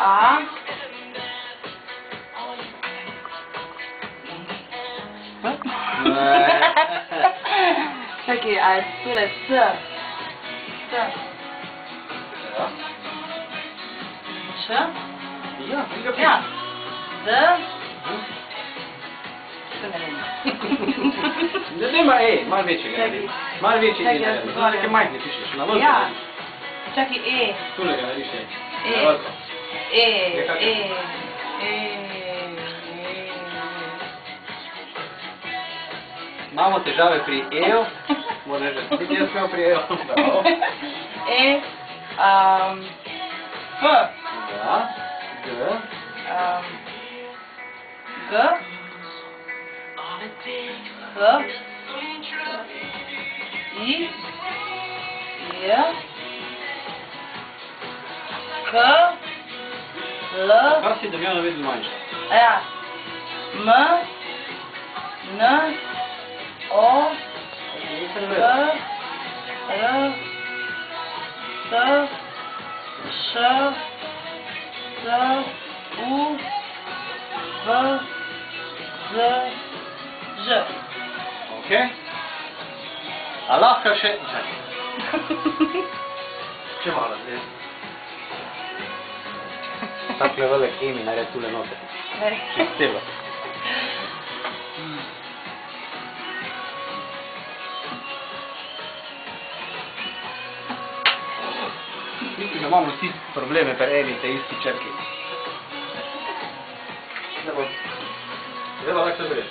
A. Čakaj, a je tole S? S. Ja. Š? Ja, tega piše. Ja. D. To ne vem. Da nema E, malo večjega Čakaj. naredi. Malo večji Čakaj, E naredi. jaz Zato se nekaj majhne pišeš, na veliko Ja. naredi. Čakaj, E. Tule ga narediš E. E. Na veliko. E. Je kak je? E. Imamo težave pri E-ju. Moram reči, da tudi jaz imel pri E-ju. Bravo. E. F. Ja. G. G. H. I. J. K. L. Kar si Damjana vedno manjša? Ja. M. N. O. P. R. S. Š. S. U. V. Z. Ž. Ok. A lahko še... Čakaj. Če malo zdaj. Takle velik E mi nared tule noter. Čez celo. Mislim, da imamo vsi probleme pri eni te isti črki. Zdaj pa lahko se breš.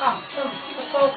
A, to.